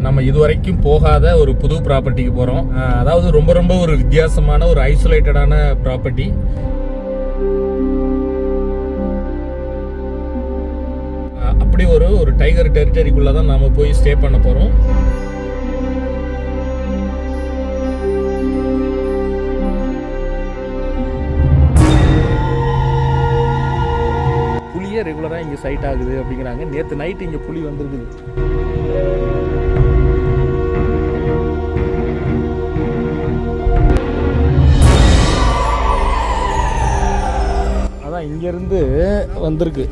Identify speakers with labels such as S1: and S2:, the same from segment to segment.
S1: நம்ம இதுவரைக்கும் போகாத ஒரு புது ப்ராப்பர்ட்டிக்கு போகிறோம். அதாவது ரொம்ப ரொம்ப ஒரு வித்தியாசமான ஒரு ஐசோலேட்டடான ப்ராப்பர்ட்டி. அப்படி ஒரு டைகர் டெரிட்டரிக்குள்ளே தான் நாம போய் ஸ்டே பண்ண போகிறோம். புலியே ரெகுலராக இங்கே சைட் ஆகுது அப்படிங்கிறாங்க. நேற்று நைட்டு இங்கே புலி வந்துருக்குது. அதான் இங்கேருந்து வந்திருக்கு.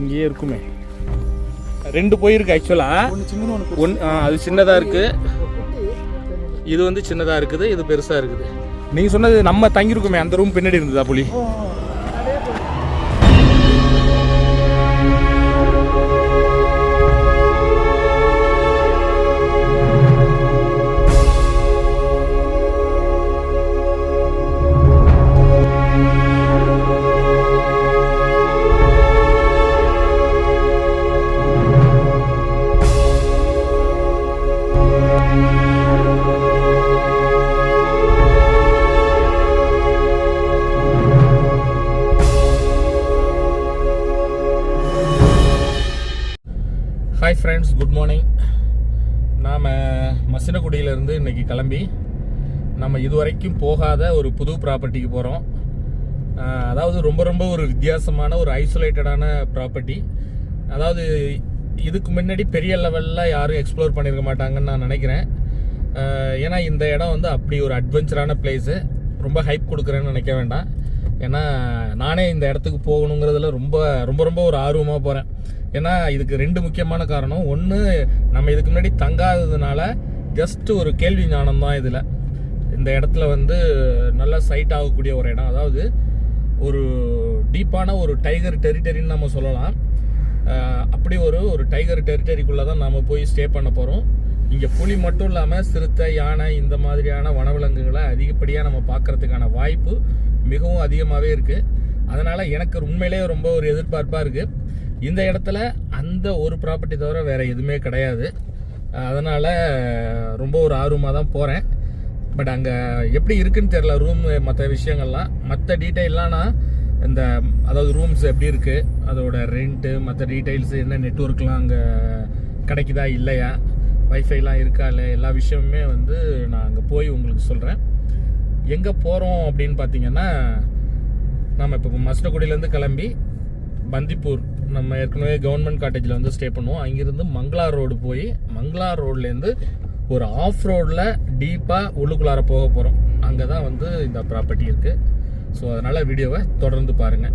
S1: இங்கேயே இருக்குமே. 2 போயிருக்கு ஆக்சுவலாக. அது சின்னதாக இருக்குது, இது வந்து சின்னதாக இருக்குது, இது பெருசாக இருக்குது. நீங்கள் சொன்னது நம்ம தங்கியிருக்குமே அந்த ரூம் பின்னாடி இருந்ததா புலி? Hi friends, good morning. நாம் மசினகுடியிலேருந்து இன்றைக்கி கிளம்பி நம்ம இதுவரைக்கும் போகாத ஒரு புது ப்ராப்பர்ட்டிக்கு போகிறோம். அதாவது ரொம்ப ரொம்ப ஒரு வித்தியாசமான ஒரு ஐசோலேட்டடான ப்ராப்பர்ட்டி. அதாவது இதுக்கு முன்னாடி பெரிய லெவலில் யாரும் எக்ஸ்ப்ளோர் பண்ணியிருக்க மாட்டாங்கன்னு நான் நினைக்கிறேன். ஏன்னா இந்த இடம் வந்து அப்படி ஒரு அட்வென்ச்சரான பிளேஸு. ரொம்ப ஹைப் கொடுக்குறேன்னு நினைக்க வேண்டாம். ஏன்னா நானே இந்த இடத்துக்கு போகணுங்கிறதுல ரொம்ப ரொம்ப ரொம்ப ஒரு ஆர்வமாக போகிறேன். ஏன்னா இதுக்கு 2 முக்கியமான காரணம். ஒன்று, நம்ம இதுக்கு முன்னாடி தங்காததுனால ஜஸ்ட் ஒரு கேள்வி ஞானம் தான் இதில். இந்த இடத்துல வந்து நல்லா சைட் ஆகக்கூடிய ஒரு இடம். அதாவது ஒரு டீப்பான ஒரு டைகர் டெரிட்டரின்னு நம்ம சொல்லலாம். அப்படி ஒரு டைகர் டெரிட்டரிக்குள்ளே தான் நாம் போய் ஸ்டே பண்ண போகிறோம். இங்கே புலி மட்டும் இல்லாமல் சிறுத்தை, யானை, இந்த மாதிரியான வனவிலங்குகளை அதிகப்படியாக நம்ம பார்க்கறதுக்கான வாய்ப்பு மிகவும் அதிகமாகவே இருக்குது. அதனால் எனக்கு உண்மையிலே ரொம்ப ஒரு எதிர்பார்ப்பாக இருக்குது. இந்த இடத்துல அந்த ஒரு ப்ராப்பர்ட்டி தவிர வேறு எதுவுமே கிடையாது. அதனால் ரொம்ப ஒரு ஆர்வமாக தான் போகிறேன். பட் அங்கே எப்படி இருக்குன்னு தெரியல ரூம், மற்ற விஷயங்கள்லாம், மற்ற டீட்டெயிலாம் நான் இந்த அதாவது ரூம்ஸ் எப்படி இருக்குது, அதோட ரெண்ட்டு, மற்ற டீட்டெயில்ஸு, என்ன நெட்வொர்க்லாம் அங்கே கிடைக்குதா இல்லையா, வைஃபைலாம் இருக்கா இல்லை, எல்லா விஷயமுமே வந்து நான் அங்கே போய் உங்களுக்கு சொல்கிறேன். எங்கே போகிறோம் அப்படின்னு பார்த்தீங்கன்னா, நம்ம இப்போ மசினகுடியிலேருந்து கிளம்பி பந்திப்பூர், நம்ம ஏற்கனவே கவர்மெண்ட் காட்டேஜில் வந்து ஸ்டே பண்ணுவோம். அங்கேருந்து மங்களா ரோடு போய் மங்களா ரோட்லேருந்து ஒரு ஆஃப் ரோடில் டீப்பாக உள்ளுக்குள்ளார போக போகிறோம். அங்கே தான் வந்து இந்த ப்ராப்பர்ட்டி இருக்குது. ஸோ அதனால் வீடியோவை தொடர்ந்து பாருங்கள்.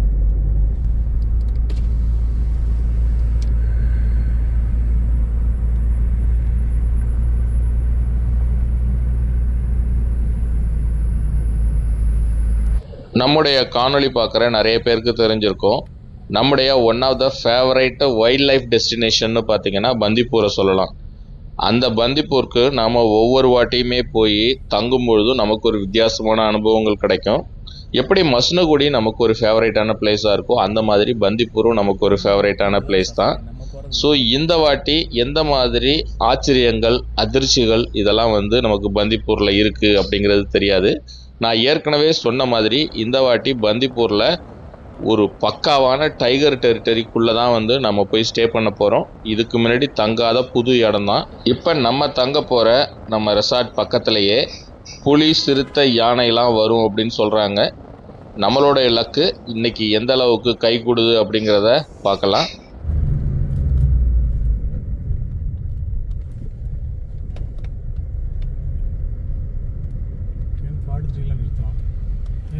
S2: நம்முடைய காணொளி பார்க்குற நிறைய பேருக்கு தெரிஞ்சிருக்கும். நம்முடைய one of the favourite wildlife டெஸ்டினேஷன்னு பார்த்தீங்கன்னா பந்திப்பூரை சொல்லலாம். அந்த பந்திப்பூருக்கு நாம் ஒவ்வொரு வாட்டியுமே போய் தங்கும்பொழுதும் நமக்கு ஒரு வித்தியாசமான அனுபவங்கள் கிடைக்கும். எப்படி மசினகுடி நமக்கு ஒரு ஃபேவரைட்டான பிளேஸாக இருக்கும், அந்த மாதிரி பந்திப்பூரும் நமக்கு ஒரு ஃபேவரைட்டான பிளேஸ் தான். ஸோ இந்த வாட்டி எந்த மாதிரி ஆச்சரியங்கள், அதிர்ச்சிகள் இதெல்லாம் வந்து நமக்கு பந்திப்பூரில் இருக்குது அப்படிங்கிறது தெரியாது. நான் ஏற்கனவே சொன்ன மாதிரி இந்த வாட்டி பந்திப்பூரில் ஒரு பக்காவான டைகர் டெரிட்டரிக்குள்ளே தான் வந்து நம்ம போய் ஸ்டே பண்ண போகிறோம். இதுக்கு முன்னாடி தங்காத புது இடம் தான். இப்போ நம்ம தங்க போகிற நம்ம ரெசார்ட் பக்கத்துலேயே புலி, சிறுத்தை, யானைலாம் வரும் அப்படின்னு சொல்கிறாங்க. நம்மளோட இலக்கு இன்னைக்கு எந்த அளவுக்கு கை கொடுது அப்படிங்கிறத பார்க்கலாம்.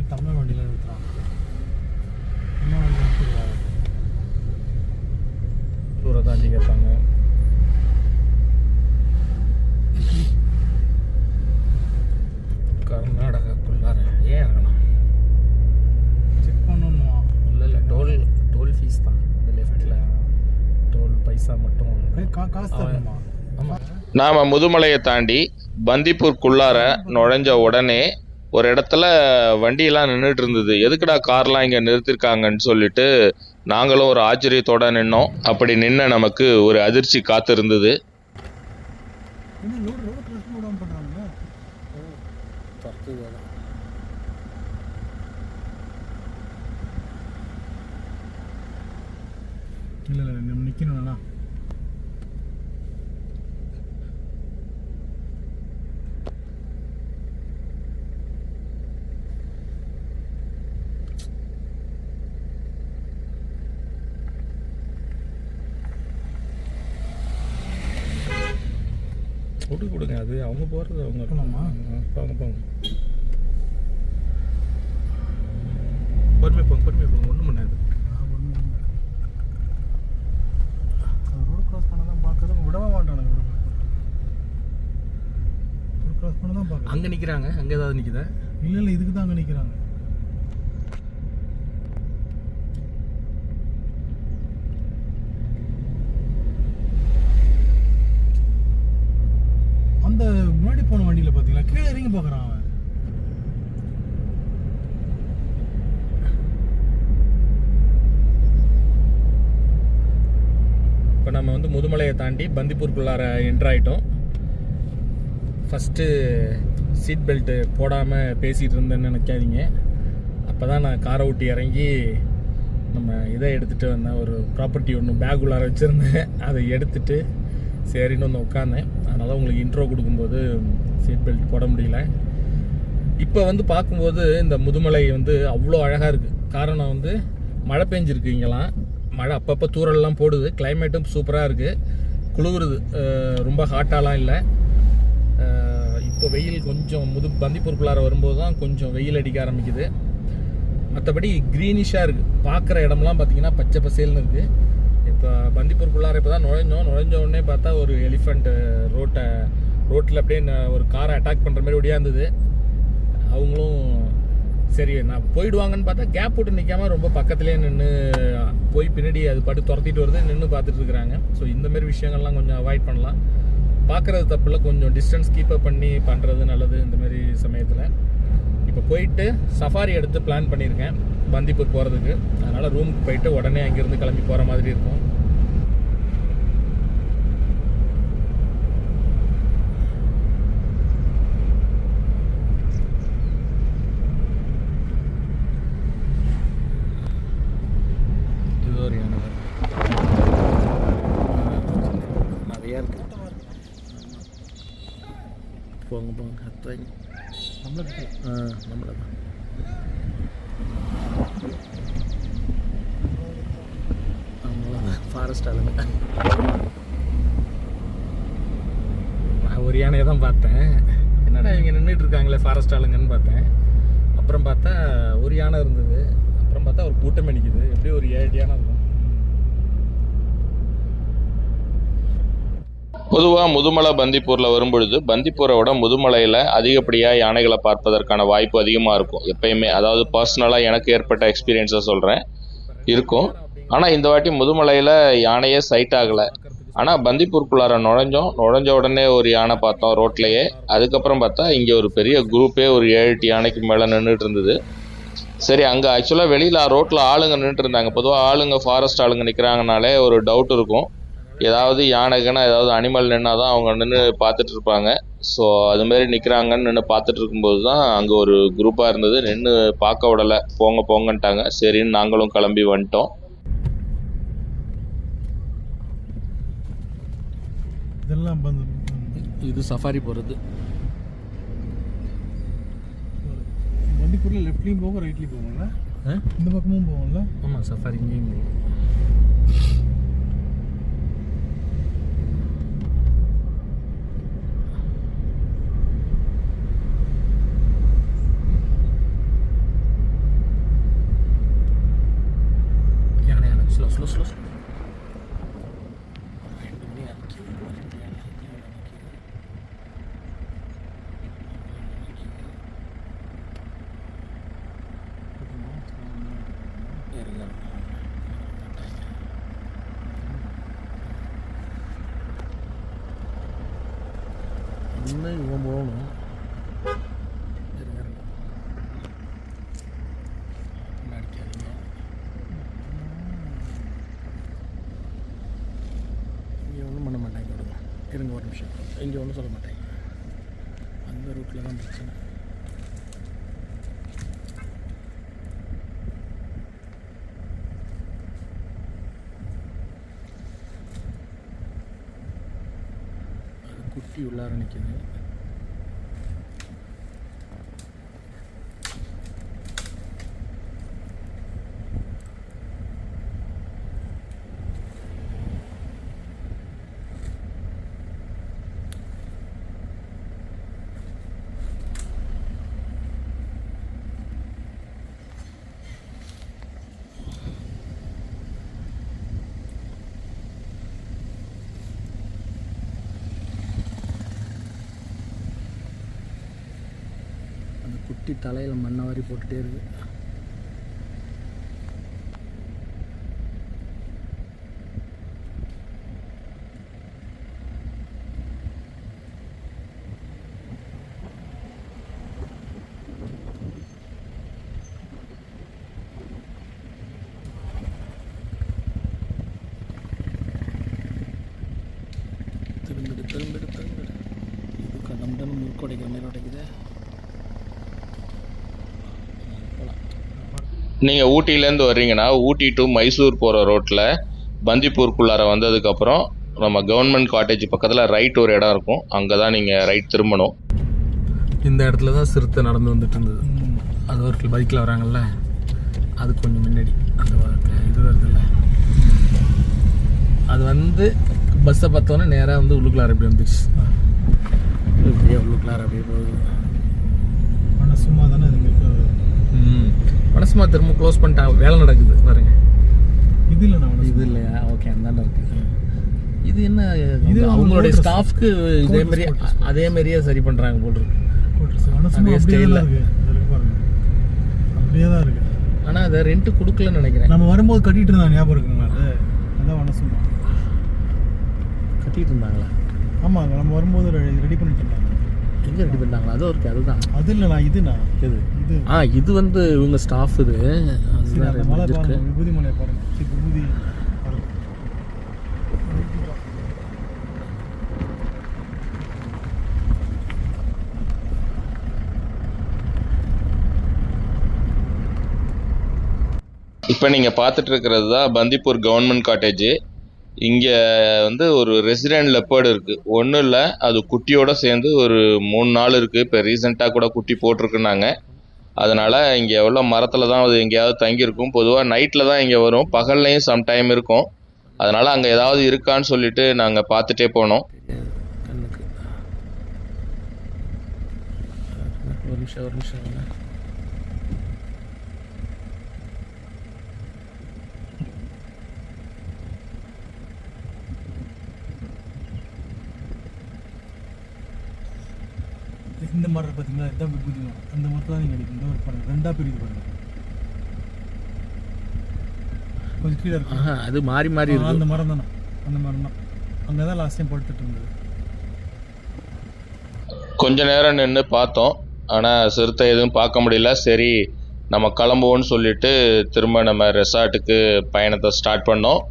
S1: தமிழ் வண்டியில் நிறுத்துறான். தாண்டி கேட்பாங்க. கர்நாடகாக்குள்ளார ஏன் இறங்கணும்? செக் பண்ணணுமா? இல்லை டோல் ஃபீஸ் தான். இந்த லெஃப்டில் டோல் பைசா மட்டும் காசு தரணுமா? ஆமாம்.
S2: நாம் முதுமலையை தாண்டி பந்திப்பூருக்குள்ளார நுழைஞ்ச உடனே ஒரு இடத்துல வண்டியெல்லாம் நின்றுட்டு இருந்தது. எதுக்குடா கார்லாம் இங்கே நிறுத்திருக்காங்கன்னு சொல்லிட்டு நாங்களும் ஒரு ஆச்சரியத்தோடு நின்னோம். அப்படி நின்ன நமக்கு ஒரு அதிர்ச்சி காத்திருந்தது.
S3: என்ன ரோடு கிராஸ் விடாமல் பண்ணுறாங்க.
S1: துரத்துது அதான்.
S3: இல்லை நம்ம நிற்கணும்ண்ணா.
S1: விட்டு கொடுங்க, அது அவங்க போகிறது அவங்க
S3: போகலாமா?
S1: போங்க பொறுமையாக போங்க ஒன்றும் பண்ணாது.
S3: ரோடு கிராஸ் பண்ண தான் பார்க்குறது, விடவே மாட்டானுங்க. ரோடு கிராஸ் பண்ண தான் பார்க்குறேன்.
S1: அங்கே நிற்கிறாங்க, அங்கே ஏதாவது நிற்குதா?
S3: இல்லை இதுக்கு தான் அங்கே நிற்கிறாங்க. அந்த முன்னாடி போன வண்டியில் பார்த்தீங்களா, கீழே இறங்கி பார்க்குறான் அவன்.
S1: இப்போ நம்ம வந்து முதுமலையை தாண்டி பந்திப்பூருக்குள்ளார என்ட்ராயிட்டோம். ஃபஸ்ட்டு சீட் பெல்ட்டு போடாமல் பேசிகிட்டு இருந்தேன்னு நினைக்காதீங்க. அப்போ தான் நான் காரை விட்டு இறங்கி நம்ம இதை எடுத்துகிட்டு வந்தேன். ஒரு ப்ராப்பர்ட்டி ஒன்று பேக் உள்ளார வச்சுருந்தேன், அதை எடுத்துகிட்டு சரின்னு வந்து உட்காந்தேன். அதனால் உங்களுக்கு இன்ட்ரோ கொடுக்கும்போது சீட் பெல்ட் போட முடியல. இப்போ வந்து பார்க்கும்போது இந்த முதுமலை வந்து அவ்வளோ அழகாக இருக்குது. காரணம் வந்து மழை பெஞ்சிருக்கு இங்கெல்லாம். மழை அப்பப்போ தூரல்லாம் போடுது. கிளைமேட்டும் சூப்பராக இருக்குது, குளிருது, ரொம்ப ஹாட்டாலாம் இல்லை. இப்போ வெயில் கொஞ்சம் பந்திப்பூருக்குள்ளார வரும்போது தான் கொஞ்சம் வெயில் அடிக்க ஆரம்பிக்குது. மற்றபடி க்ரீனிஷாக இருக்குது. பார்க்குற இடம்லாம் பார்த்திங்கன்னா பச்சை பசேல்னு இருக்குது. இப்போ பந்திப்பூருக்குள்ளார இப்போ தான் நுழைஞ்ச உடனே பார்த்தா ஒரு எலிஃபண்ட் ரோட்டில் அப்படியே ஒரு காரை அட்டாக் பண்ணுற மாதிரி ஒடியாந்தது. அவங்களும் சரி நான் போயிடுவாங்கன்னு பார்த்தா கேப் விட்டு நிற்காம ரொம்ப பக்கத்துலேயே நின்று போய் பின்னாடி அது பாட்டு துரத்திட்டு வருது, நின்று பார்த்துட்டு இருக்கிறாங்க. ஸோ இந்தமாரி விஷயங்கள்லாம் கொஞ்சம் அவாய்ட் பண்ணலாம். பார்க்குறது தப்பில்ல, கொஞ்சம் டிஸ்டன்ஸ் கீப்பப் பண்ணி பண்ணுறது நல்லது இந்தமாரி சமயத்தில். இப்போ போயிட்டு சஃபாரி எடுத்து பிளான் பண்ணியிருக்கேன் பந்திப்பூர் போகிறதுக்கு. அதனால் ரூமுக்கு போயிட்டு உடனே அங்கேருந்து கிளம்பி போகிற மாதிரி இருக்கும். இது ஒரு யானை நிறையா இருக்கு. போங்க அத்தாங்க நம்மளை தான். ஃபாரஸ்ட் ஆளுங்க. நான் ஒரு யானையை தான் பார்த்தேன். என்னடா இவங்க நின்றுட்டு இருக்காங்களே ஃபாரஸ்ட் ஆளுங்கன்னு பார்த்தேன். அப்புறம் பார்த்தா ஒரு யானை இருந்தது. அப்புறம் பார்த்தா ஒரு கூட்டமே நிற்கிது. எப்படியும் ஒரு 7 யானை இருக்கும்.
S2: பொதுவாக முதுமலை பந்திப்பூரில் வரும்பொழுது பந்திப்பூரை முதுமலையில் அதிகப்படியாக யானைகளை பார்ப்பதற்கான வாய்ப்பு அதிகமாக இருக்கும் எப்பயுமே. அதாவது பர்சனலாக எனக்கு ஏற்பட்ட எக்ஸ்பீரியன்ஸை சொல்கிறேன், இருக்கும். ஆனால் இந்த வாட்டி முதுமலையில் யானையே சைட் ஆகலை. ஆனால் பந்திப்பூருக்குள்ளார நுழைஞ்ச உடனே ஒரு யானை பார்த்தோம் ரோட்லேயே. அதுக்கப்புறம் பார்த்தா இங்கே ஒரு பெரிய குரூப்பே ஒரு 7-8 யானைக்கு மேலே நின்றுட்டு இருந்தது. சரி, அங்கே ஆக்சுவலாக வெளியில் ரோட்டில் ஆளுங்க நின்றுட்டு இருந்தாங்க. பொதுவாக ஆளுங்க ஃபாரஸ்ட் ஆளுங்க நிற்கிறாங்கனாலே ஒரு டவுட் இருக்கும், ஏதாவது யானைக்குன்னா ஏதாவது அனிமல் நின்னா தான் அவங்க நின்று பார்த்துட்டு இருப்பாங்க. ஸோ அதுமாரி நிற்கிறாங்கன்னு நின்று பார்த்துட்டு இருக்கும்போது தான் அங்கே ஒரு குரூப்பாக இருந்தது. நின்று பார்க்க விடலை, போங்கன்ட்டாங்க. சரின்னு நாங்களும் கிளம்பி வந்துட்டோம்.
S3: இதெல்லாம்
S1: இது சஃபாரி போகிறது.
S3: பந்திப்பூரில் லெஃப்ட்லேயும் போகும், ரைட்லேயும் போகும்ல, இந்த பக்கமும் போகும்ல.
S1: ஆமாம், சஃபாரி இங்கேயும் போகும். ஸ்லோ இன்னும் இவன் போகணும். அடிக்காதீங்க. இங்கே ஒன்றும் பண்ண மாட்டாங்க. இருங்க ஒரு நிமிஷம், இங்கே ஒன்றும் சொல்ல மாட்டேன். அந்த ரூட்டில் தான் பிரச்சனை. அது குட்டி உள்ளார நிற்கிது. குட்டி தலையில் மண்ணை வாரி போட்டுகிட்டே இருக்கு. திரும்பிடு இது கடம்டன் முறுக்கு உடைக்கிற மாதிரி உடைக்குது.
S2: நீங்கள் ஊட்டியிலேருந்து வர்றீங்கன்னா ஊட்டி டு மைசூர் போகிற ரோட்டில் பந்திப்பூருக்குள்ளார வந்ததுக்கப்புறம் நம்ம கவர்மெண்ட் காட்டேஜ் பக்கத்தில் ரைட் ஒரு இடம் இருக்கும், அங்கே தான் நீங்கள் ரைட் திரும்பணும்.
S1: இந்த இடத்துல தான் சிறுத்தை நடந்து வந்துட்டு இருந்தது. அது ஒரு பைக்கில் வராங்கல்ல, அது கொஞ்சம் முன்னாடி அந்த இது வருதுல்ல, அது வந்து பஸ்ஸை பார்த்தோன்னே நேராக வந்து உள்ளுக்குள்ளார இப்படி வந்துடுச்சு. இப்படியே உள்ளுக்குள்ளார அப்படியே போகுது.
S3: ஆனால் சும்மா தானே இது
S1: மனசுமா திரும்ப க்ளோஸ் பண்ணிட்டாங்க, வேலை நடக்குது பாருங்க.
S3: இது இல்லைண்ணா,
S1: இது இல்லையா? ஓகே, அந்தாண்ட இருக்குது. இது என்ன, இது அவங்களுடைய ஸ்டாஃப்க்கு அதே மாதிரியே சரி பண்ணுறாங்க போல் இருக்கு. அதே ஸ்டைலில்
S3: அப்படியே தான் இருக்கு.
S1: ஆனால் அதை ரெண்ட் கொடுக்கலன்னு நினைக்கிறேன்.
S3: நம்ம வரும்போது கட்டிட்டு இருந்தாங்க, ஞாபகம் இருக்குங்களா? அது அதான் வனசுமா
S1: கட்டிட்டு இருந்தாங்களா?
S3: ஆமாங்க, நம்ம வரும்போது ரெடி பண்ணிட்டு இருந்தாங்க.
S1: எங்கே ரெடி பண்ணாங்களா? அதுவும் இருக்கு. அதுதான்
S3: அது இல்லைண்ணா, இதுண்ணா.
S1: இது இது வந்து இவங்க ஸ்டாஃப். இது அதுதான்
S3: மலை
S1: இருக்கு.
S3: பாருங்க, விபூதி மலையை பாருங்க. விபூதி
S2: இப்போ நீங்கள் பார்த்துட்டு இருக்கிறது தான் பந்திப்பூர் கவர்மெண்ட் காட்டேஜ். இங்கே வந்து ஒரு ரெசிடென்ட் லெப்பர்டு இருக்குது. ஒன்றும் இல்லை, அது குட்டியோடு சேர்ந்து ஒரு 3 நாள் இருக்குது. இப்போ ரீசெண்டாக கூட குட்டி போட்டிருக்குன்னாங்க. அதனால் இங்கே எவ்வளோ மரத்தில் தான் அது எங்கேயாவது தங்கியிருக்கும். பொதுவாக நைட்டில் தான் இங்கே வரும், பகல்லையும் சம்டைம் இருக்கும். அதனால் அங்கே ஏதாவது இருக்கான்னு சொல்லிட்டு நாங்கள் பார்த்துட்டே போனோம்.
S1: ஒரு நிமிஷம்
S3: இந்த மரம் பார்த்தீங்களா? இதுதான் விபூதி மரம். அந்த மரத்தில் தான் நீங்கள் அடிக்கும். இந்த ஒரு பாருங்க, ரெண்டாக பிரிவு பாருங்க. கொஞ்சம் கீழே இருக்கு.
S1: அது மாறி இருக்கு.
S3: அந்த மரம் தானே, அந்த மரம் தான். அங்கே தான் லாஸ்ட் டைம் படுத்துட்டு இருந்தது.
S2: கொஞ்ச நேரம் நின்று பார்த்தோம், ஆனால் சிறுத்தை எதுவும் பார்க்க முடியல. சரி நம்ம கிளம்புவோன்னு சொல்லிட்டு திரும்ப நம்ம ரெசார்ட்டுக்கு பயணத்தை ஸ்டார்ட் பண்ணோம்.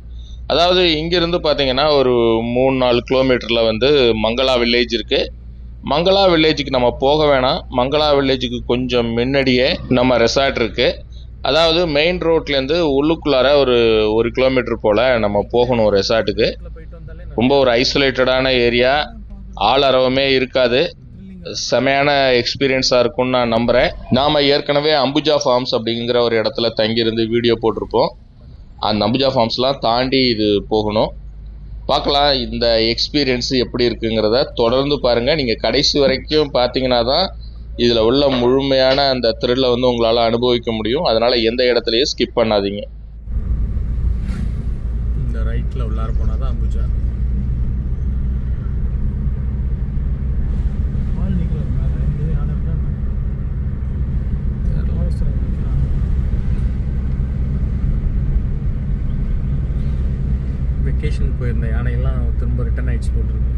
S2: அதாவது இங்கேருந்து பார்த்தீங்கன்னா ஒரு 3-4 கிலோமீட்டரில் வந்து மங்களா வில்லேஜ் இருக்குது. மங்களா வில்லேஜுக்கு நம்ம போக வேணாம், மங்களா வில்லேஜுக்கு கொஞ்சம் முன்னாடியே நம்ம ரெசார்ட் இருக்குது. அதாவது மெயின் ரோட்லேருந்து உள்ளுக்குள்ளார ஒரு 1 கிலோமீட்டர் போல் நம்ம போகணும் ரெசார்ட்டுக்கு. ரொம்ப ஒரு ஐசோலேட்டடான ஏரியா, ஆள் அரவமே இருக்காது. செமையான எக்ஸ்பீரியன்ஸாக இருக்கும்னு நான் நம்புகிறேன். நாம் ஏற்கனவே அம்புஜா ஃபார்ம்ஸ் அப்படிங்கிற ஒரு இடத்துல தங்கியிருந்து வீடியோ போட்டிருப்போம். அந்த அம்புஜா ஃபார்ம்ஸ்லாம் தாண்டி இது போகணும். பார்க்கலாம் இந்த எக்ஸ்பீரியன்ஸ் எப்படி இருக்குங்கிறத தொடர்ந்து பாருங்கள். நீங்கள் கடைசி வரைக்கும் பார்த்தீங்கன்னா தான் இதில் உள்ள முழுமையான அந்த த்ரில்லை வந்து உங்களால் அனுபவிக்க முடியும். அதனால் எந்த இடத்துலையும் ஸ்கிப் பண்ணாதீங்க.
S1: இந்த ரைட்டில் உள்ளார போனால் தான் அம்புஜா. வெக்கேஷனுக்கு போயிருந்த யானையெல்லாம் திரும்ப ரிட்டர்ன் ஆயிடுச்சு போட்டுருக்கு.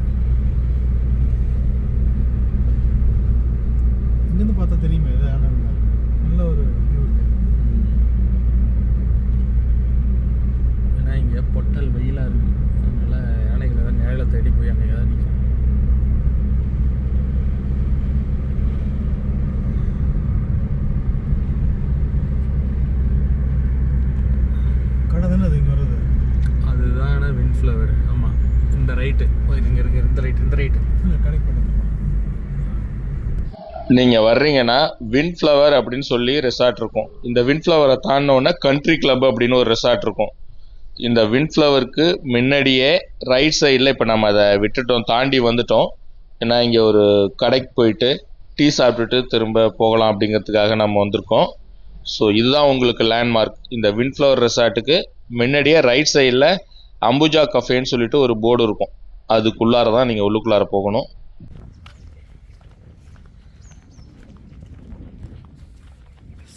S3: இங்கேருந்து பார்த்தா தெரியுமே இது யானை. நல்ல ஒரு வியூ இருக்கு.
S1: ஏன்னா இங்கே பொட்டல் வெயிலாக இருக்குது, அதனால யானைகள் ஏதாவது நிழலை தேடி போய் அங்கே ஏதாவது நிற்கும். Wind flower. ஆமாம், இந்த ரைட்டு இங்கே இருக்கு, இந்த ரைட்டு
S3: கனெக்ட் பண்ணுங்க.
S2: நீங்கள் வர்றீங்கன்னா விண்ட் ஃப்ளவர் அப்படின்னு சொல்லி ரெசார்ட் இருக்கும். இந்த விண்ட் ஃப்ளவரை தாண்டினோடனே கண்ட்ரி கிளப் அப்படின்னு ஒரு ரெசார்ட் இருக்கும். இந்த விண்ட் ஃப்ளவருக்கு முன்னாடியே ரைட் சைடில் இப்போ நம்ம அதை விட்டுட்டோம், தாண்டி வந்துட்டோம். ஏன்னா இங்கே ஒரு கடைக்கு போயிட்டு டீ சாப்பிட்டுட்டு திரும்ப போகலாம் அப்படிங்கிறதுக்காக நம்ம வந்திருக்கோம். ஸோ இதுதான் உங்களுக்கு லேண்ட்மார்க். இந்த விண்ட் ஃப்ளவர் ரெசார்ட்டுக்கு முன்னாடியே ரைட் சைடில் அம்புஜா கஃபேன்னு சொல்லிட்டு ஒரு போர்டு இருக்கும். அதுக்குள்ளார தான் நீங்கள் உள்ளுக்குள்ளார போகணும்.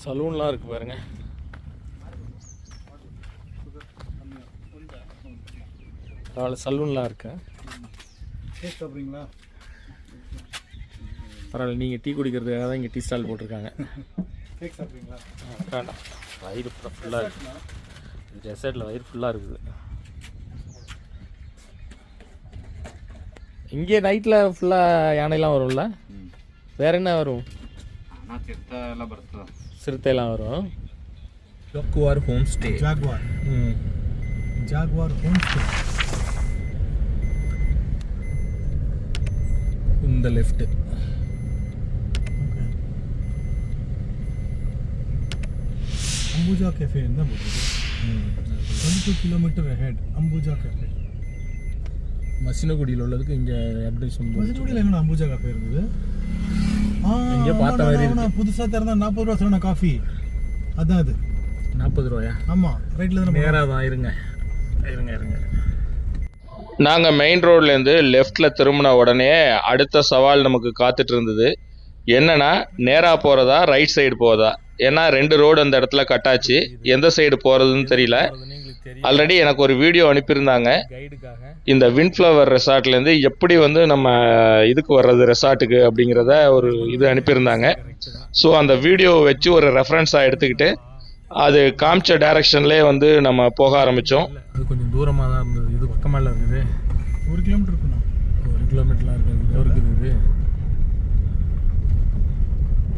S1: சலூன்லாம் இருக்குது பாருங்க. சலூன்லாம் இருக்கு.
S3: கேக் சாப்பிட்றீங்களா?
S1: பரவாயில்ல, நீங்கள் டீ குடிக்கிறதுக்காக தான் இங்கே டீ ஸ்டால் போட்டிருக்காங்க.
S3: கேக் சாப்பிட்றீங்களா?
S1: வேண்டாம், வயிறு ஃபுல்லாக இருக்குது. இந்த ரெசார்ட்டில் வயிறு ஃபுல்லாக இருக்குது. இங்கே நைட்டில் ஃபுல்லாக யானைலாம் வரும்ல? வேற என்ன வரும்? சிறுத்தைலாம் வரும். Jaguar home stay.
S3: Jaguar home stay.
S1: இந்த லெஃப்ட்.
S3: அம்புஜா கேஃபே தான் போகுது. 22 கிலோமீட்டர் அஹெட் அம்புஜா கேஃபே.
S1: மசினகுடியில் உள்ளதுக்கு இங்கே அட்வர்டைஸ்மெண்ட்.
S3: மசினகுடியில் எங்கே அம்புஜா கேஃபே இருக்குது?
S1: இங்கே பார்த்த மாதிரி இருக்கு.
S3: புதுசாக திறந்தா 40 ரூபா சொன்ன காஃபி. அதான் அது.
S1: 40 ரூபாயா?
S3: ஆமாம், ரைட்டில் தான்.
S1: நேராக தான். இருங்க.
S2: நாங்கள் மெயின் ரோட்லேருந்து லெஃப்டில் திரும்பின உடனே அடுத்த சவால் நமக்கு காத்துட்டு இருந்தது. என்னன்னா, நேராக போகிறதா ரைட் சைடு போகிறதா? ஏன்னா 2 ரோடு அந்த இடத்துல கட்டாச்சு. எந்த சைடு போகிறதுன்னு தெரியல. ஆல்ரெடி எனக்கு ஒரு வீடியோ அனுப்பியிருந்தாங்க. இந்த விண்ட் ஃப்ளவர் ரெசார்ட்லேருந்து எப்படி வந்து நம்ம இதுக்கு வர்றது ரெசார்ட்டுக்கு அப்படிங்கிறத ஒரு இது அனுப்பியிருந்தாங்க. ஸோ அந்த வீடியோவை வச்சு ஒரு ரெஃபரன்ஸாக எடுத்துக்கிட்டு அது காமிச்ச டைரக்ஷன்லேயே வந்து நம்ம போக ஆரம்பித்தோம்.
S1: அது கொஞ்சம் தூரமாக தான் இருந்தது. இது பக்கமாக இருக்குது.
S3: 1 கிலோமீட்டர் இருக்குண்ணா.
S1: 1 கிலோமீட்டர்லாம் இருக்குது.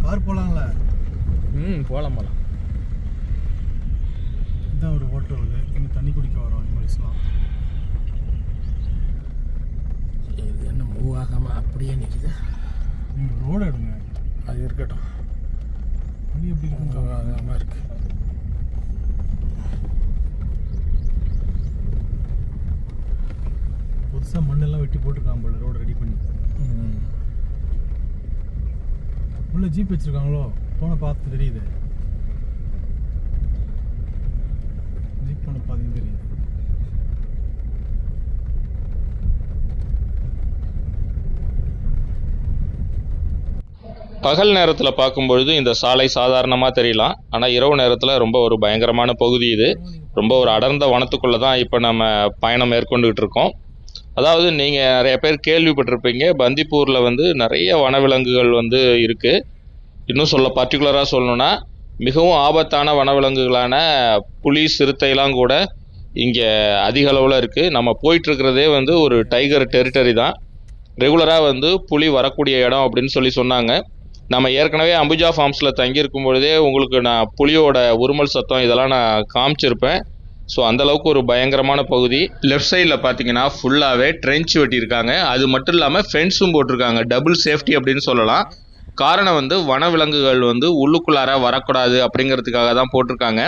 S3: கார் போகலாம்ல?
S1: போகலாம்.
S3: இதுதான் ஒரு ஹோட்டல் வருது. இங்கே தண்ணி குடிக்க வரோம் அனிமல்ஸ்லாம்.
S1: இது என்ன மூவ் ஆகாமல் அப்படியே நிற்குது.
S3: நீங்கள் ரோடு எடுங்க.
S1: அது இருக்கட்டும்.
S3: வழி எப்படி இருக்கும்?
S1: ஆகாமல் இருக்கு.
S3: புதுசாக மண்ணெல்லாம் வெட்டி போட்டிருக்காங்க போல ரோடு ரெடி பண்ணி. உள்ள ஜீப் வச்சுருக்காங்களோ? போன பார்த்து தெரியுது. ஜீப் போன பார்த்து தெரியுது.
S2: பகல் நேரத்தில் பார்க்கும்பொழுது இந்த சாலை சாதாரணமாக தெரியலாம். ஆனால் இரவு நேரத்தில் ரொம்ப ஒரு பயங்கரமான பகுதி இது. ரொம்ப ஒரு அடர்ந்த வனத்துக்குள்ளே தான் இப்போ நம்ம பயணம் மேற்கொண்டுகிட்டு இருக்கோம். அதாவது நீங்கள் நிறைய பேர் கேள்விப்பட்டிருப்பீங்க, பந்திப்பூரில் வந்து நிறைய வனவிலங்குகள் வந்து இருக்குது. இன்னும் பர்டிகுலராக சொல்லணுன்னா, மிகவும் ஆபத்தான வனவிலங்குகளான புலி, சிறுத்தைலாம் கூட இங்கே அதிக அளவில் இருக்குது. நம்ம போயிட்டுருக்கிறதே வந்து ஒரு டைகர் டெரிட்டரி தான். ரெகுலராக வந்து புலி வரக்கூடிய இடம் அப்படின்னு சொன்னாங்க. நம்ம ஏற்கனவே அம்புஜா ஃபார்ம்ஸில் தங்கியிருக்கும் பொழுதே உங்களுக்கு நான் புலியோட உருமல் சத்தம் இதெல்லாம் நான் காமிச்சிருப்பேன். ஸோ அந்தளவுக்கு ஒரு பயங்கரமான பகுதி. லெஃப்ட் சைடில் பார்த்தீங்கன்னா ஃபுல்லாகவே ட்ரென்ச் வெட்டியிருக்காங்க. அது மட்டும் இல்லாமல் ஃபென்ஸும் போட்டிருக்காங்க. டபுள் சேஃப்டி அப்படின்னு சொல்லலாம். காரணம் வந்து வனவிலங்குகள் வந்து உள்ளுக்குள்ளார வரக்கூடாது அப்படிங்கிறதுக்காக தான் போட்டிருக்காங்க.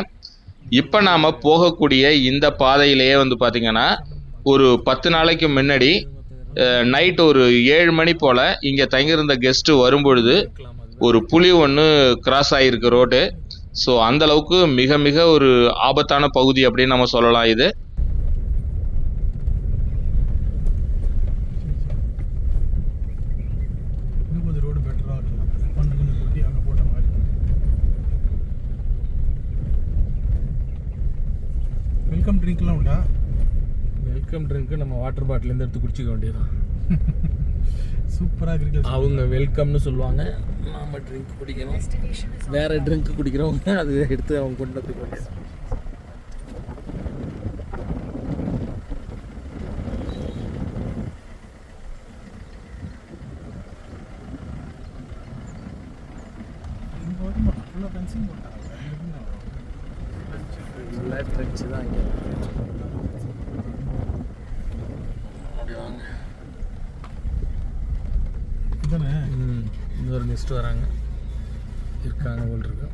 S2: இப்போ நாம் போகக்கூடிய இந்த பாதையிலேயே வந்து பார்த்திங்கன்னா ஒரு 10 நாளைக்கு முன்னாடி நைட் ஒரு 7 மணி போல் இங்கே தங்கியிருந்த கெஸ்ட்டு வரும்பொழுது ஒரு புலி ஒன்று கிராஸ் ஆகிருக்கு ரோடு. ஸோ அந்தளவுக்கு மிக மிக ஒரு ஆபத்தான பகுதி அப்படின்னு நம்ம சொல்லலாம். இது
S3: ரோடு பெட்டராக இருக்கலாம். கொஞ்சம் கொட்டி அங்கே போட்ட மாதிரி. வெல்கம் ட்ரிங்க்லாம் உண்டா?
S1: வெல்கம் ட்ரிங்க்கு நம்ம வாட்டர் பாட்டிலேருந்து எடுத்து குடிச்சிக்க வேண்டியதான்.
S3: சூப்பராக இருக்கு.
S1: அவங்க வெல்கம்னு சொல்லுவாங்க, நாம் ட்ரிங்க் குடிக்கணும். வேறு ட்ரிங்க் குடிக்கிறவங்க அது எடுத்து அவங்க கொண்டு வந்து வேண்டியது. ட்ரென்ச்சு தான் இங்கே. கெஸ்ட் வராங்க, இருக்காங்க போல் இருக்கு.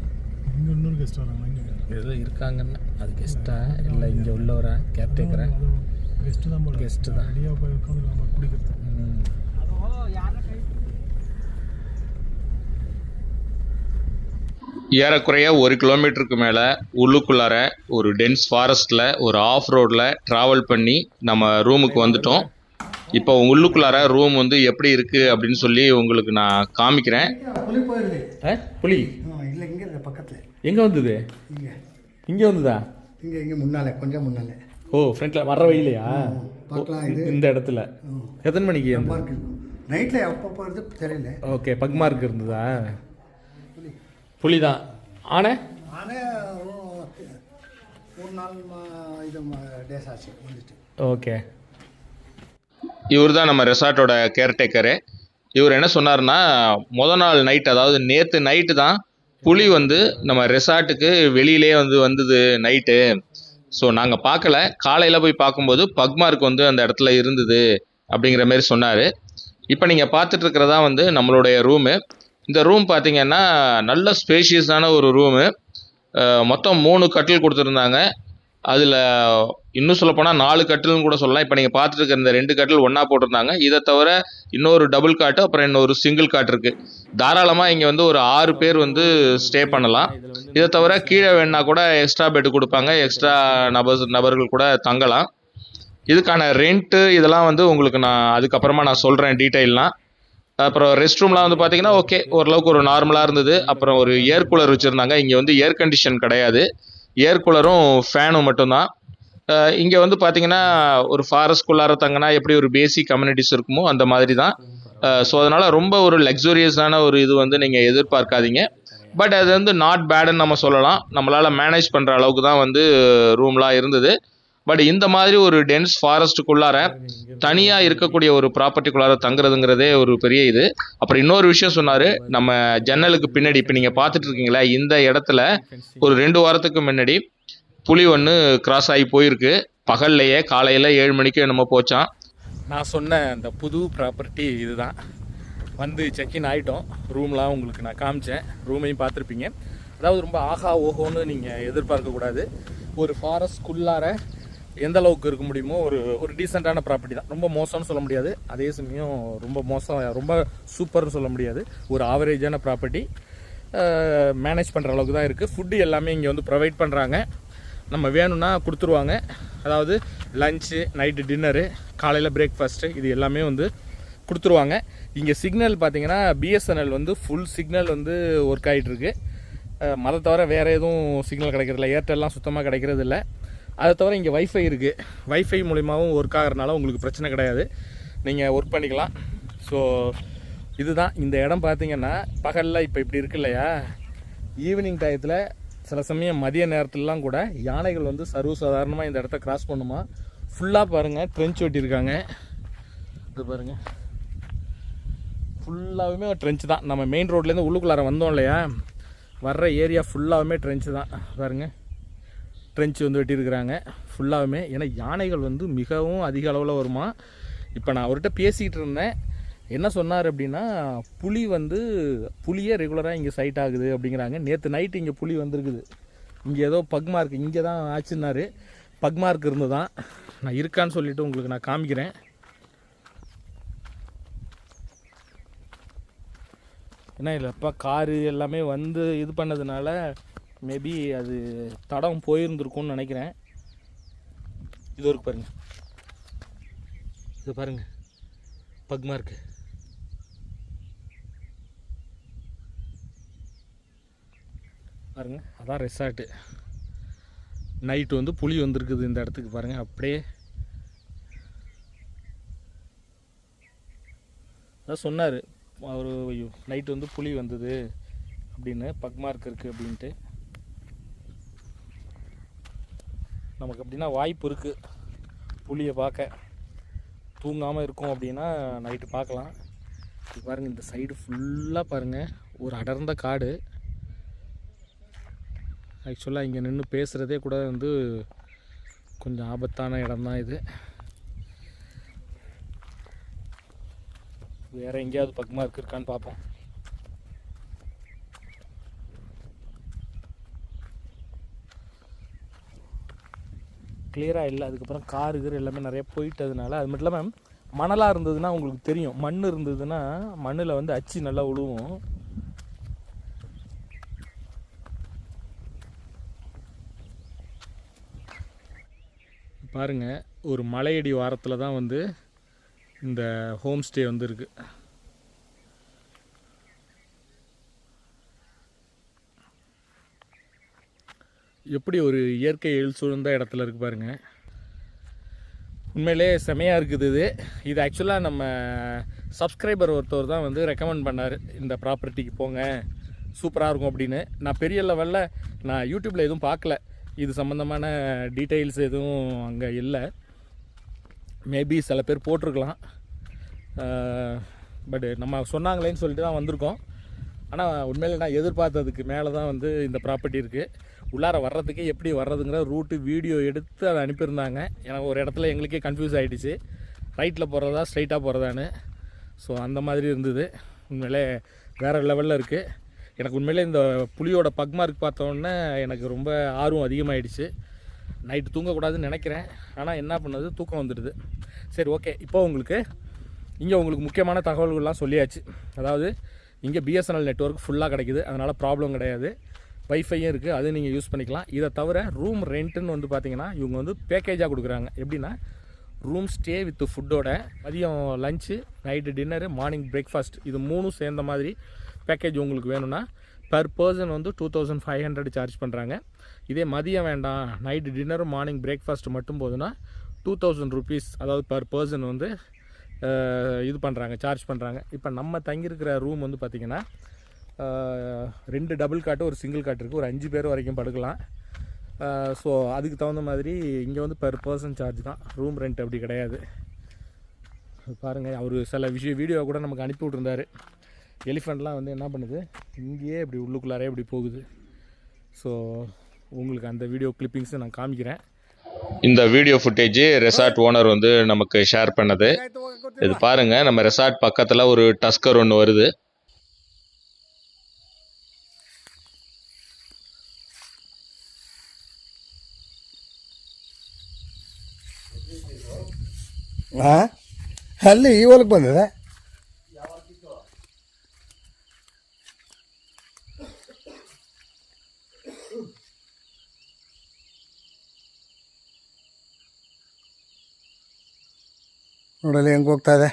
S3: இங்கே இன்னொரு கெஸ்ட் வராங்க. இங்கே
S1: இதில் இருக்காங்கன்னு அது கெஸ்ட்டா இல்லை இங்கே உள்ளவரா கேர்டேக்கரா?
S3: கெஸ்ட்டு தான் போல.
S1: கெஸ்ட்டு தான்.
S3: ரெடியாக போய் உட்காந்துருக்காங்க குடிக்கிறது.
S2: ஏறக்குறைய 1 கிலோமீட்டருக்கு மேலே உள்ளுக்குள்ளார ஒரு டென்ஸ் ஃபாரஸ்ட்டில் ஒரு ஆஃப் ரோடில் ட்ராவல் பண்ணி நம்ம ரூமுக்கு வந்துட்டோம். இப்போ உள்ளுக்குள்ளார ரூம் வந்து எப்படி இருக்குது அப்படின்னு சொல்லி உங்களுக்கு நான் காமிக்கிறேன்.
S3: புலி போயிருது.
S1: புலி
S3: இல்லை இங்கே இந்த பக்கத்தில்.
S1: எங்கே வந்தது?
S3: இங்கே
S1: இங்கே வந்ததா?
S3: இங்கே முன்னாலே கொஞ்சம் முன்னாலே.
S1: ஓ ஃப்ரண்ட்டில் வர்ற வழியிலையா?
S3: பார்க்கலாம். இது
S1: இந்த இடத்துல எத்தனை மணிக்கு?
S3: நைட்டில் எப்போ போகிறது தெரியல.
S1: ஓகே, பக்மார்க் இருந்ததா? புலி தான். ஆனை
S3: ஒரு நாள் இது டேஸ் ஆச்சு வந்துட்டு.
S1: ஓகே.
S2: இவர் தான் நம்ம ரெசார்ட்டோட கேர்டேக்கரு. இவர் என்ன சொன்னார்னா, நாள் நைட், அதாவது நேற்று நைட்டு தான் புலி வந்து நம்ம ரெசார்ட்டுக்கு வெளியிலே வந்தது நைட்டு. ஸோ நாங்கள் பார்க்கல, காலையில் போய் பார்க்கும்போது பக்மார்க் வந்து அந்த இடத்துல இருந்தது அப்படிங்கிற மாரி சொன்னார். இப்போ நீங்கள் பார்த்துட்டு இருக்கிறதா வந்து நம்மளுடைய ரூமு. இந்த ரூம் பார்த்தீங்கன்னா நல்ல ஸ்பேஷியஸான ஒரு ரூமு. மொத்தம் 3 கட்டில் கொடுத்துருந்தாங்க. அதில் இன்னும் சொல்லப்போனால் 4 கட்டில்னு கூட சொல்லலாம். இப்போ நீங்கள் பார்த்துட்டு இருக்கிற இந்த 2 கட்டில் ஒன்றா போட்டிருந்தாங்க. இதை தவிர இன்னொரு டபுள் காட்டு, அப்புறம் இன்னொரு சிங்கிள் காட்டு இருக்குது. தாராளமாக இங்கே வந்து ஒரு 6 பேர் வந்து ஸ்டே பண்ணலாம். இதை தவிர கீழே வேணா கூட எக்ஸ்ட்ரா பெட்டு கொடுப்பாங்க, எக்ஸ்ட்ரா நபர்கள் கூட தங்கலாம். இதுக்கான ரெண்ட்டு இதெல்லாம் வந்து உங்களுக்கு நான் அதுக்கப்புறமா நான் சொல்கிறேன் டீட்டெயிலாம். அப்புறம் ரெஸ்ட் ரூம்லாம் வந்து பார்த்தீங்கன்னா ஓகே, ஓரளவுக்கு ஒரு நார்மலாக இருந்தது. அப்புறம் ஒரு ஏர் கூலர் வச்சுருந்தாங்க. இங்கே வந்து ஏர் கண்டிஷன் கிடையாது, ஏர் கூலரும் ஃபேனும் மட்டும்தான். இங்கே வந்து பார்த்தீங்கன்னா ஒரு ஃபாரஸ்ட்குள்ளார தங்கினா எப்படி ஒரு பேசிக் கம்யூனிட்டிஸ் இருக்குமோ அந்த மாதிரி தான். ஸோ அதனால் ரொம்ப ஒரு லக்ஸூரியஸான ஒரு இது வந்து நீங்கள் எதிர்பார்க்காதீங்க. பட் அது வந்து நாட் பேடுன்னு நம்ம சொல்லலாம். நம்மளால் மேனேஜ் பண்ணுற அளவுக்கு தான் வந்து ரூம்லாம் இருந்தது. பட் இந்த மாதிரி ஒரு டென்ஸ் ஃபாரஸ்ட்டுக்குள்ளார தனியாக இருக்கக்கூடிய ஒரு ப்ராப்பர்ட்டிக்குள்ளார தங்குறதுங்கிறதே ஒரு பெரிய இது. அப்புறம் இன்னொரு விஷயம் சொன்னார், நம்ம ஜன்னலுக்கு பின்னாடி இப்போ நீங்கள் பார்த்துட்டு இருக்கீங்களா, இந்த இடத்துல ஒரு 2 வாரத்துக்கு முன்னாடி புலி ஒன்று கிராஸ் ஆகி போயிருக்கு. பகல்லையே காலையில் 7 மணிக்கு என்னமோ போச்சான்.
S1: நான் சொன்ன அந்த புது ப்ராப்பர்ட்டி இதுதான். வந்து செக்இன் ஆகிட்டோம். ரூம்லாம் உங்களுக்கு நான் காமிச்சேன், ரூமையும் பார்த்துருப்பீங்க. அதாவது ரொம்ப ஆஹா ஓஹோன்னு நீங்கள் எதிர்பார்க்கக்கூடாது. ஒரு ஃபாரஸ்ட்குள்ளார எந்த அளவுக்கு இருக்க முடியுமோ ஒரு டீசெண்டான ப்ராப்பர்ட்டி தான். ரொம்ப மோசம்னு சொல்ல முடியாது, அதே சமயம் ரொம்ப மோசம் ரொம்ப சூப்பர்னு சொல்ல முடியாது. ஒரு ஆவரேஜான ப்ராப்பர்ட்டி, மேனேஜ் பண்ணுற அளவுக்கு தான் இருக்குது. ஃபுட்டு எல்லாமே இங்கே வந்து ப்ரொவைட் பண்ணுறாங்க. நம்ம வேணும்னா கொடுத்துருவாங்க. அதாவது லஞ்சு, நைட்டு டின்னரு, காலையில் பிரேக்ஃபாஸ்ட்டு, இது எல்லாமே வந்து கொடுத்துருவாங்க. இங்கே சிக்னல் பார்த்தீங்கன்னா பிஎஸ்என்எல் வந்து ஃபுல் சிக்னல் வந்து ஒர்க் ஆகிட்டுருக்கு. மதை தவிர வேறு எதுவும் சிக்னல் கிடைக்கிறதில்ல. ஏர்டெல்லாம் சுத்தமாக கிடைக்கிறது இல்லை. அதை தவிர இங்கே வைஃபை இருக்குது. வைஃபை மூலிமாவும் ஒர்க் ஆகிறதுனால உங்களுக்கு பிரச்சனை கிடையாது, நீங்கள் ஒர்க் பண்ணிக்கலாம். ஸோ இதுதான் இந்த இடம். பார்த்தீங்கன்னா பகலில் இப்போ இப்படி இருக்கு இல்லையா, ஈவினிங் டயத்தில் சில சமயம் மதிய நேரத்துலலாம் கூட யானைகள் வந்து சர்வசாதாரணமாக இந்த இடத்த கிராஸ் பண்ணுமா. ஃபுல்லாக பாருங்கள் ட்ரென்ச் வெட்டியிருக்காங்க. இது பாருங்கள், ஃபுல்லாகவுமே ட்ரென்ச் தான். நம்ம மெயின் ரோட்லேருந்து உள்ளுக்குள்ளார வந்தோம் இல்லையா, வர்ற ஏரியா ஃபுல்லாகவுமே ட்ரென்ச்சு தான். பாருங்கள், ட்ரென்ச் வந்து வெட்டியிருக்கிறாங்க ஃபுல்லாகவுமே. ஏன்னா யானைகள் வந்து மிகவும் அதிக அளவில் வருமா. இப்போ நான் அவர்கிட்ட பேசிகிட்டு இருந்தேன். என்ன சொன்னார் அப்படின்னா, புலியே ரெகுலராக இங்கே சைட் ஆகுது அப்படிங்கிறாங்க. நேற்று நைட்டு இங்கே புலி வந்திருக்குது. இங்கே ஏதோ பக்மார்க் இங்கே தான் ஆச்சுன்னாரு. பக்மார்க் இருந்து தான் நான் இருக்கான்னு சொல்லிவிட்டு உங்களுக்கு நான் காமிக்கிறேன். ஏன்னா இல்லைப்பா காரு எல்லாமே வந்து இது பண்ணதுனால மேபி அது தடம் போயிருந்துருக்கும்னு நினைக்கிறேன். இது ஒரு பாருங்கள், இது பாருங்கள் பக்மார்க்கு. பாருங்கள், அதான் ரெசார்ட்டு. நைட்டு வந்து புலி வந்திருக்குது இந்த இடத்துக்கு. பாருங்கள், அப்படியே அதான் சொன்னார் அவர், நைட்டு வந்து புலி வந்தது அப்படின்னு, பக்மார்க் இருக்குது அப்படின்ட்டு. நமக்கு அப்படின்னா வாய்ப்பு இருக்குது புலியை பார்க்க. தூங்காமல் இருக்கும் அப்படின்னா நைட்டு பார்க்கலாம். இது பாருங்கள், இந்த சைடு ஃபுல்லாக பாருங்கள் ஒரு அடர்ந்த காடு. ஆக்சுவலாக இங்கே நின்று பேசுகிறதே கூட வந்து கொஞ்சம் ஆபத்தான இடம் தான் இது. வேறு எங்கேயாவது பக்மார்க் இருக்கான்னு பார்ப்போம். கிளியராக இல்லை. அதுக்கப்புறம் காரு எல்லாமே நிறைய போயிட்டதுனால, அது மட்டும் இல்லாமல் மணலாக இருந்ததுன்னா உங்களுக்கு தெரியும், மண் இருந்ததுன்னா மண்ணில் வந்து அச்சு நல்லா விழுவும். பாருங்கள், ஒரு மலையடி வாரத்தில் தான் வந்து இந்த ஹோம் ஸ்டே வந்து இருக்குது. எப்படி ஒரு இயற்கை எழில் சூழ்ந்த இடத்துல இருக்குது பாருங்கள். உண்மையிலே செமையாக இருக்குது. இது ஆக்சுவலாக நம்ம சப்ஸ்கிரைபர் ஒருத்தவர் தான் வந்து ரெக்கமெண்ட் பண்ணார், இந்த ப்ராப்பர்ட்டிக்கு போங்க சூப்பராக இருக்கும் அப்படின்னு. நான் பெரிய லெவலில் நான் யூடியூப்பில் எதுவும் பார்க்கல, இது சம்மந்தமான டீட்டெயில்ஸ் எதுவும் அங்கே இல்லை. மேபி சில பேர் போட்டிருக்கலாம், பட் நம்ம சொன்னாங்களேன்னு சொல்லிட்டு தான் வந்திருக்கோம். ஆனால் உண்மையில் நான் எதிர்பார்த்ததுக்கு மேலே தான் வந்து இந்த ப்ராப்பர்ட்டி இருக்குது. உள்ளார வர்றதுக்கே எப்படி வர்றதுங்கிற ரூட்டு வீடியோ எடுத்து அதை அனுப்பியிருந்தாங்க. எனக்கு ஒரு இடத்துல எங்களுக்கே கன்ஃபியூஸ் ஆகிடுச்சு, ரைட்டில் போகிறதா ஸ்ட்ரைட்டாக போகிறதான்னு. ஸோ அந்த மாதிரி இருந்தது. உண்மையிலே வேறு லெவலில் இருக்குது. எனக்கு உண்மையிலே இந்த புலியோட பக்மார்க் பார்த்தோன்னே எனக்கு ரொம்ப ஆர்வம் அதிகமாகிடுச்சு. நைட்டு தூங்கக்கூடாதுன்னு நினைக்கிறேன், ஆனால் என்ன பண்ணுது, தூக்கம் வந்துடுது. சரி, ஓகே. இப்போ உங்களுக்கு முக்கியமான தகவல்கள்லாம் சொல்லியாச்சு. அதாவது இங்கே பிஎஸ்என்எல் நெட்வொர்க் ஃபுல்லாக கிடைக்குது, அதனால் ப்ராப்ளம் கிடையாது. வைஃபையும் இருக்குது, அது நீங்கள் யூஸ் பண்ணிக்கலாம். இதை தவிர ரூம் ரெண்ட்டுன்னு வந்து பார்த்தீங்கன்னா இவங்க வந்து பேக்கேஜாக கொடுக்குறாங்க. எப்படின்னா, ரூம் ஸ்டே வித் ஃபுட்டோட மதியம் lunch, night dinner, morning breakfast, இது 3 சேர்ந்த மாதிரி பேக்கேஜ் உங்களுக்கு வேணும்னா பர் பர்சன் வந்து 2500 சார்ஜ் பண்ணுறாங்க. இதே மதியம் வேண்டாம், நைட்டு டின்னரு மார்னிங் பிரேக்ஃபாஸ்ட் மட்டும் போதுன்னா 2000 ருபீஸ், அதாவது பர் பர்சன் வந்து இது பண்ணுறாங்க, சார்ஜ் பண்ணுறாங்க. இப்போ நம்ம தங்கியிருக்கிற ரூம் வந்து பார்த்திங்கன்னா 2 டபுள் காட்டு, ஒரு சிங்கிள் காட்டு இருக்குது. ஒரு 5 பேர் வரைக்கும் படுக்கலாம். ஸோ அதுக்கு தகுந்த மாதிரி இங்கே வந்து பர் பர்சன் சார்ஜ் தான், ரூம் ரெண்ட் அப்படி கிடையாது. பாருங்கள், அவர் சில வீடியோ கூட நமக்கு அனுப்பி விட்ருந்தார். எலிஃபெண்ட்லாம் வந்து என்ன பண்ணுது, இங்கேயே இப்படி உள்ளுக்குள்ளாரே இப்படி போகுது. ஸோ உங்களுக்கு அந்த வீடியோ கிளிப்பிங்ஸை நான் காமிக்கிறேன்.
S2: இந்த வீடியோ ஃபுட்டேஜ் ரெசார்ட் ஓனர் வந்து நமக்கு ஷேர் பண்ணது. இது பாருங்கள், நம்ம ரெசார்ட் பக்கத்தில் ஒரு டஸ்கர் ஒன்று வருது.
S4: ಅಲ್ಲಿ ಈ ಹೊಲಕ್ಕೆ ಬಂದಿದೆ. ನೋಡಲಿ ಹೆಂಗೆ ಹೋಗ್ತಾ ಇದೆ.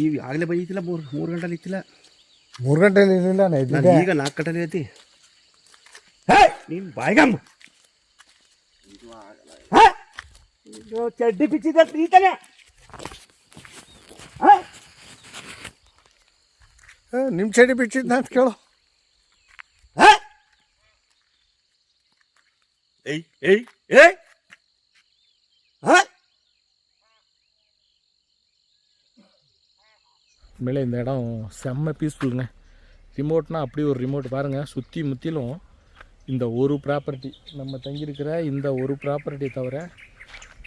S5: ಈಗ ಆಗಲೇ ಬೈತಿಲ್ಲ, 3 ಗಂಟೆಲಿ ಇತ್ತಿಲ್ಲ.
S4: 3 ಗಂಟೆಲಿ ಇರಲಿಲ್ಲ,
S5: ಈಗ 4 ಗಂಟೆಲಿ ಐತಿ. ನೀನು ಬಾಯ್ಗಮ್ಮ ಚಡ್ಡಿ ಬಿಚ್ಚಿದ ಪ್ರೀತನೆ.
S4: ನಿಮ್ಮ ಚಡಿ ಬಿಚ್ಚಿದ್ನ ಅಂತ ಕೇಳು.
S5: ಏಯ್ ಏಯ್ ಏಯ್
S1: உண்மையிலே இந்த இடம் செம்ம பீஸ்ஃபுல்லுங்க. ரிமோட்னால் அப்படி ஒரு ரிமோட் பாருங்கள். சுற்றி முற்றிலும் இந்த ஒரு ப்ராப்பர்ட்டி, நம்ம தங்கியிருக்கிற இந்த ஒரு ப்ராப்பர்ட்டியை தவிர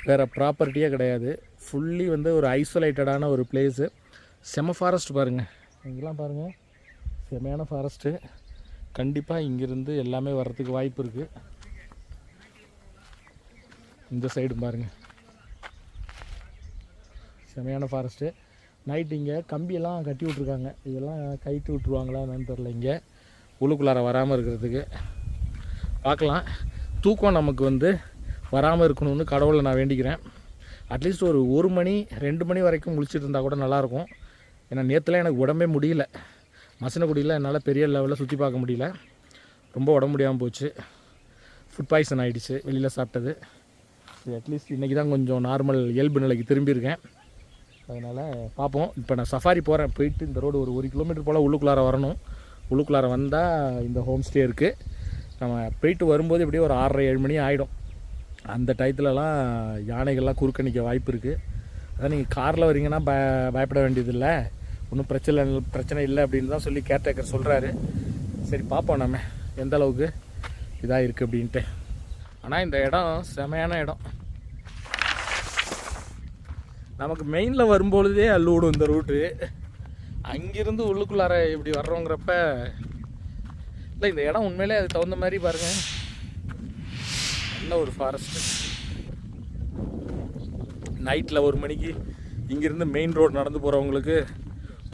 S1: வேறு ப்ராப்பர்ட்டியே கிடையாது. ஃபுல்லி வந்து ஒரு ஐசோலேட்டடான ஒரு பிளேஸு. செம்ம ஃபாரஸ்ட் பாருங்கள், இங்கெல்லாம் பாருங்கள், செமையான ஃபாரஸ்ட்டு. கண்டிப்பாக இங்கேருந்து எல்லாமே வர்றதுக்கு வாய்ப்பு இருக்குது. இந்த சைடு பாருங்கள், செமையான ஃபாரஸ்ட்டு. நைட்டு இங்கே கம்பியெல்லாம் கட்டி விட்ருக்காங்க. இதெல்லாம் கைட்டு விட்ருவாங்களா என்னன்னு தெரில. இங்கே உள்ளுக்குள்ளார வராமல் இருக்கிறதுக்கு பார்க்கலாம். தூக்கம் நமக்கு வந்து வராமல் இருக்கணும்னு கடவுளை நான் வேண்டிக்கிறேன். அட்லீஸ்ட் ஒரு 1 மணி 2 மணி வரைக்கும் முழிச்சிட்டு இருந்தால் கூட நல்லாயிருக்கும். ஏன்னா நேற்றுலாம் எனக்கு உடம்பே முடியல. மசனக்குடியில் என்னால் பெரிய லெவலில் சுற்றி பார்க்க முடியல, ரொம்ப உடம்பு முடியாமல் போச்சு. ஃபுட் பாய்சன் ஆகிடுச்சு வெளியில் சாப்பிட்டது. அட்லீஸ்ட் இன்றைக்கி தான் கொஞ்சம் நார்மல் இயல்பு நிலைக்கு திரும்பியிருக்கேன். அதனால் பார்ப்போம். இப்போ நான் சஃபாரி போகிறேன், போயிட்டு இந்த ரோடு ஒரு 1 கிலோமீட்டர் போல் உள்ளுக்குள்ளார வரணும். உள்ளுக்குள்ளார வந்தால் இந்த ஹோம் ஸ்டே இருக்குது. நம்ம போயிட்டு வரும்போது எப்படியும் ஒரு 6:30-7 மணி ஆகிடும். அந்த டயத்துலலாம் யானைகள்லாம் குறுக்க நிற்க வாய்ப்பு இருக்குது. அதான் நீங்கள் காரில் வரீங்கன்னா பயப்பட வேண்டியதில்லை, ஒன்றும் பிரச்சனை இல்லை அப்படின்னு தான் சொல்லி கேர்டேக்கர் சொல்கிறாரு. சரி பார்ப்போம் நம்ம எந்த அளவுக்கு இதாக இருக்குது அப்படின்ட்டு. ஆனால் இந்த இடம் செமையான இடம். நமக்கு மெயினில் வரும்பொழுதே அள்ளூடும் இந்த ரூட்டு. அங்கேருந்து உள்ளுக்குள்ளார இப்படி வர்றோங்கிறப்ப இல்லை, இந்த இடம் உண்மையிலே அதுக்கு தகுந்த மாதிரி பாருங்கள், நல்ல ஒரு ஃபாரஸ்ட்டு. நைட்டில் 1 மணிக்கு இங்கேருந்து மெயின் ரோடு நடந்து போகிறவங்களுக்கு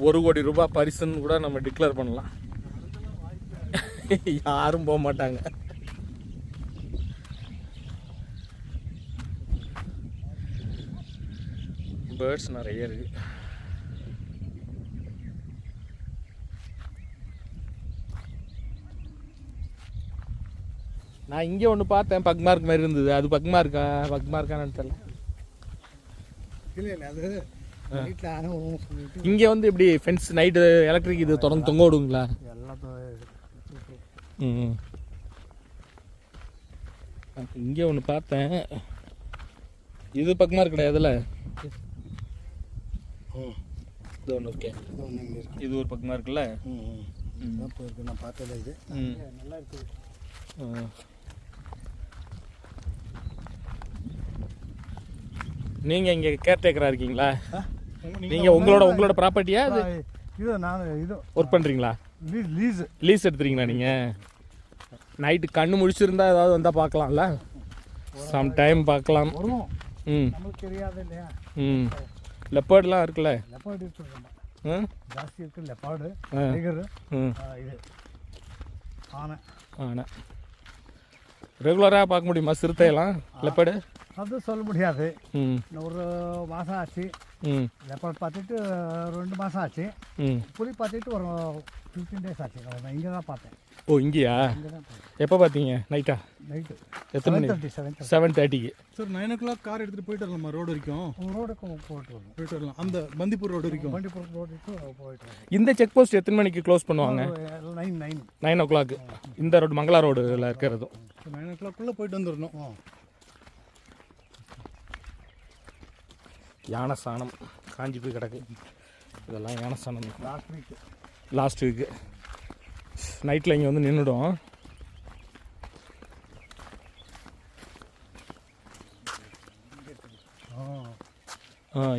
S1: 1 கோடி ரூபாய் பரிசுன்னு கூட நம்ம டிக்ளேர் பண்ணலாம். யாரும் போக மாட்டாங்க. பேர்ட்ஸ் நிறைய இருக்கு. நான் இங்கே ஒன்று பார்த்தேன், பக்மார்க் மாதிரி இருந்தது. அது பக்மார்க்கான்னு தெரியல.
S4: இல்லை இல்லை, அது வீட்டில் ஆனால் ஒன்று சொல்லிட்டு
S1: இங்கே வந்து இப்படி ஃபென்ஸ் நைட்டு எலக்ட்ரிக் இது தொடர்ந்து தொங்க விடுங்களா?
S4: எல்லாம்
S1: இங்கே ஒன்று பார்த்தேன். இது பக்மார்க் கிடையாதுல்ல, இது ஒன்று இருக்கே,
S4: ஒன்று இங்கே இருக்குது.
S1: இது ஒரு பக்மார்க்குல்ல.
S4: இதுதான் போயிருக்கு, நான் பார்த்ததில்ல. இது நல்லா இருக்குது.
S1: நீங்கள் இங்கே கேர்டேக்கராக இருக்கீங்களா? நீங்கள் உங்களோட ப்ராப்பர்ட்டியா அது?
S4: இது நான் இது
S1: ஒர்க் பண்ணுறீங்களா? லீஸ் எடுத்துறீங்களா நீங்கள்? நைட்டு கண்ணு முழிச்சிருந்தா ஏதாவது வந்தால் பார்க்கலாம்ல, சம் டைம் பார்க்கலாம். ம்
S4: நமக்கு தெரியாது இல்லையா?
S1: ம் லெப்பர்ட்லாம் இருக்குல்ல?
S4: லெப்பாடு இருக்குது, ஜாஸ்தி இருக்குது. லெப்பாடு, டைகரு, இது ஆனை.
S1: ஆனை ரெகுலராக பார்க்க முடியுமா சிறுத்தையெல்லாம்? லெப்பர்டு
S4: அது சொல்ல முடியாது.
S1: ம்
S4: ஒரு மாதம் ஆச்சு. லெப்பர்ட் பார்த்துட்டு 2 மாதம் ஆச்சு. புலி பார்த்துட்டு ஒரு 15 days ஆச்சு. நான் இங்கே தான் பார்த்தேன்.
S1: ஓ இங்கேயா?
S4: இங்கே தான் பார்த்தேன்.
S1: எப்போ பார்த்தீங்க? நைட்டா?
S4: நைட்டு
S1: எத்தனை மணி? 7:30க்கு.
S3: சார் 9 o'clock கார் எடுத்துகிட்டு போயிட்டு வரலாமா ரோடு வரைக்கும்?
S4: ரோடுக்கு போயிட்டு
S3: வரலாம், அந்த பந்திப்பூர் ரோடு வரைக்கும்.
S4: வண்டிப்பூர் ரோடுக்கு போயிட்டு வரலாம்.
S1: இந்த செக் போஸ்ட் எத்தனை மணிக்கு க்ளோஸ் பண்ணுவாங்க? 9 o'clock. இந்த ரோடு மங்களா ரோடுல இருக்கிறதும்
S3: 9 o'clock போயிட்டு வந்துடணும்.
S1: யானை சாணம் காஞ்சி போய் கிடக்கு. இதெல்லாம் யானை சாணம். லாஸ்ட் வீக்கு நைட்டில் இங்கே வந்து நின்றுடும்.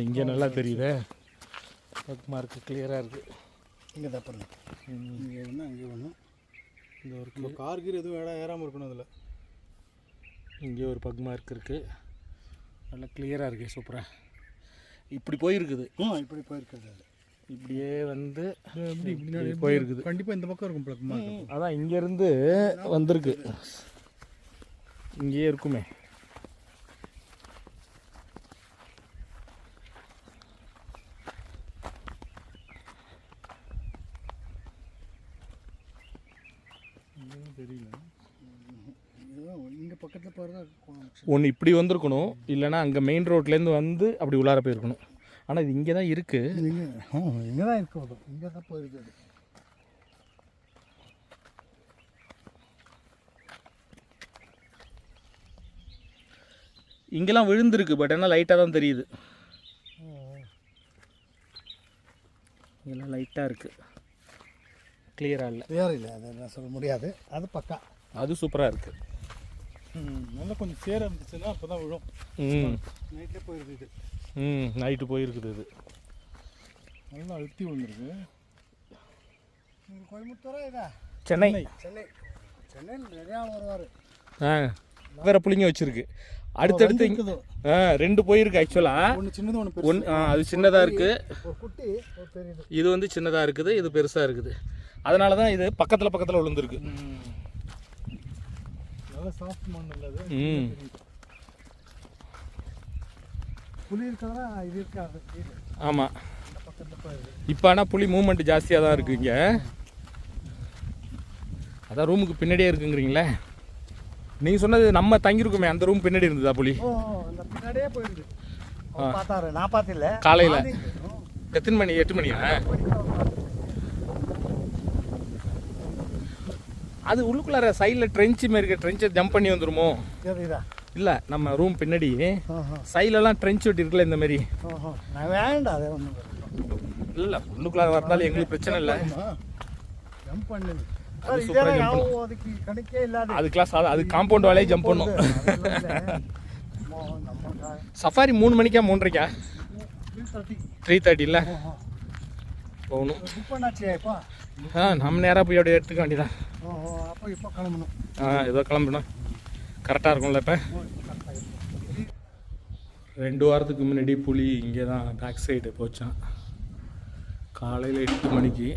S1: இங்கே நல்லா தெரியுதே, மார்க்கு கிளியராக இருக்குது.
S4: இங்கே தான் பண்ணு. இங்கே ஒன்று, அங்கே ஒன்று.
S3: இந்த ஒரு கார் கீர் எதுவும் இடம் ஏறாமல் இருக்கணும் அதில்.
S1: இங்கே ஒரு பக் மார்க் இருக்குது, நல்லா கிளியராக இருக்குது, சூப்பராக. இப்படி போயிருக்குது.
S4: இப்படி போயிருக்குது. அது
S1: இப்படியே வந்து இப்படி போயிருக்குது.
S3: கண்டிப்பாக இந்த பக்கம் இருக்கும் பிளக் மார்க்.
S1: அதான் இங்கேருந்து வந்திருக்கு, இங்கேயே இருக்குமே.
S3: தெரியல,
S4: இங்கே பக்கத்தில் போகிறதா
S1: ஒன்று இப்படி வந்திருக்கணும், இல்லைன்னா அங்கே மெயின் ரோட்லேருந்து வந்து அப்படி உள்ளார போயிருக்கணும். ஆனால் இது இங்கே தான் இருக்குது.
S4: இங்கே தான் இருக்குது, இங்கே தான் போயிருக்குது.
S1: இங்கெல்லாம் விழுந்திருக்கு, பட் ஆனால் லைட்டாக தான் தெரியுது. இங்கெல்லாம் லைட்டாக இருக்குது, கிளியராக இல்லை.
S4: கிளியர் இல்லை, அதை நான் சொல்ல முடியாது. அது பக்கா,
S1: அது சூப்பராக இருக்குது.
S3: நல்லா கொஞ்சம் சேர இருந்துச்சுன்னா அப்போ தான் விழும்.
S4: நைட்லேயே போயிருக்குது.
S1: நைட்டு போயிருக்குது. இது
S3: நல்லா அழுத்தி விழுந்துருக்கு.
S4: கோயம்புத்தூரா இதா?
S1: சென்னை.
S4: சென்னையில் நிறையா வருவார்.
S1: வேறு புளிங்க வச்சுருக்கு. அடுத்தடுத்து 2 போயிருக்கு ஆக்சுவலாக.
S3: ஒன்று சின்னது, ஒன்று
S1: அது சின்னதாக இருக்குது.
S4: ஒரு குட்டி ஒரு பெரியது.
S1: இது வந்து சின்னதாக இருக்குது, இது பெருசாக இருக்குது. அதனால தான் இது பக்கத்தில் விழுந்துருக்கு.
S3: நல்லா சாஃப்ட் மண் இல்லது.
S4: புலி இருக்கிறதா இது இருக்காது.
S1: ஆமாம், இப்போ ஆனால் புலி மூமெண்ட் ஜாஸ்தியாக தான் இருக்குது இங்கே. அதான் ரூமுக்கு பின்னாடியே இருக்குங்கிறீங்களே. நீங்கள் சொன்னது நம்ம தங்கியிருக்குமே அந்த ரூம் பின்னாடி இருந்ததா புலி?
S4: அந்த பின்னாடியே போயிருந்து பார்த்தாரு, நான் பார்த்தில்ல.
S1: காலையில் எத்தனை மணி? 8 மணியா? அது உள்ளுக்குள்ளார சைடில் ட்ரென்ச்சு மாரி இருக்க ட்ரென்ச்சை ஜம்ப் பண்ணி வந்துருமோ?
S4: இதா
S1: இல்லை, நம்ம ரூம் பின்னாடி
S4: ஆஹா
S1: சைட்லலாம் ட்ரென்ச் வெட்டி இருக்குல்ல இந்த மாதிரி.
S4: ஆஹா நான் வேண்டாம் அதே ஒன்றும்
S1: இல்லை, உள்ளுக்குள்ளார வரதாலும் எங்களுக்கு பிரச்சனை இல்லை.
S4: ஜம்ப் பண்ணுது
S1: அது
S4: சார்.
S1: சூப்பரா
S4: இதே
S1: jump பண்ணும்.
S4: அதுக்கு கணக்கே இல்லாது
S1: அதுக்கெலாம் அது காம்பவுண்ட் வேலையே ஜம்ப் பண்ணும்.
S4: நம்ம
S1: சஃபாரி 3 மணிக்கா 3:30?
S4: 3:30.
S1: 3:30 இல்லை
S4: ஓஹோ
S1: போகணும்.
S4: புக் பண்ணாச்சியா இப்போ?
S1: நம்ம நேராக போய் அப்படியே எடுத்துக்க வேண்டியதான்.
S4: ஓஹோ அப்போ இப்போ கிளம்பணும்.
S1: ஏதோ கிளம்பணும், கரெக்டாக இருக்கும்ல. இப்போ 2 வாரத்துக்கு முன்னாடி புலி இங்கே தான் பேக் சைடு போச்சான், காலையில் 8 மணிக்கு.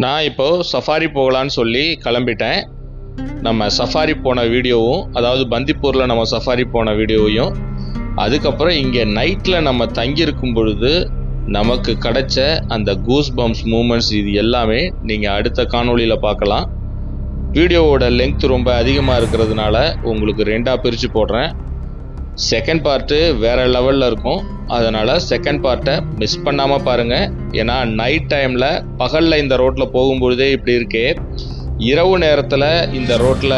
S2: நான் இப்போ சஃபாரி போகலான்னு சொல்லி கிளம்பிட்டேன். நம்ம சஃபாரி போன வீடியோவும், அதாவது பந்திப்பூரில் நம்ம சஃபாரி போன வீடியோவையும், அதுக்கப்புறம் இங்கே நைட்டில் நம்ம தங்கியிருக்கும் பொழுது நமக்கு கிடைச்ச அந்த கூஸ் பம்ப்ஸ் மூமெண்ட்ஸ், இது எல்லாமே நீங்கள் அடுத்த காணொளியில் பார்க்கலாம். வீடியோவோட லெங்த் ரொம்ப அதிகமாக இருக்கிறதுனால உங்களுக்கு 2ஆக பிரித்து போடுறேன். செகண்ட் பார்ட்டு வேறு லெவலில் இருக்கும், அதனால் செகண்ட் பார்ட்டை மிஸ் பண்ணாமல் பாருங்கள். ஏன்னா நைட் டைமில், பகலில் இந்த ரோட்டில் போகும்பொழுதே இப்படி இருக்கே, இரவு நேரத்தில் இந்த ரோட்டில்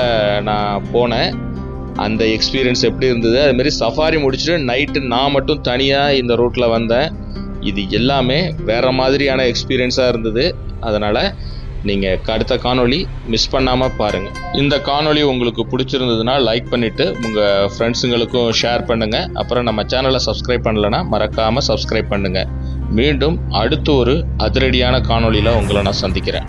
S2: நான் போனேன், அந்த எக்ஸ்பீரியன்ஸ் எப்படி இருந்தது. அதுமாரி சஃபாரி முடிச்சுட்டு நைட்டு நான் மட்டும் தனியாக இந்த ரோட்டில் வந்தேன். இது எல்லாமே வேறு மாதிரியான எக்ஸ்பீரியன்ஸாக இருந்தது. அதனால் நீங்கள் அடுத்த காணொளி மிஸ் பண்ணாமல் பாருங்கள். இந்த காணொளி உங்களுக்கு பிடிச்சிருந்ததுன்னா லைக் பண்ணிவிட்டு உங்கள் ஃப்ரெண்ட்ஸுங்களுக்கும் ஷேர் பண்ணுங்கள். அப்புறம் நம்ம சேனலை சப்ஸ்கிரைப் பண்ணலைன்னா மறக்காமல் சப்ஸ்கிரைப் பண்ணுங்கள். மீண்டும் அடுத்து ஒரு அதிரடியான காணொளியில் உங்களை நான் சந்திக்கிறேன்.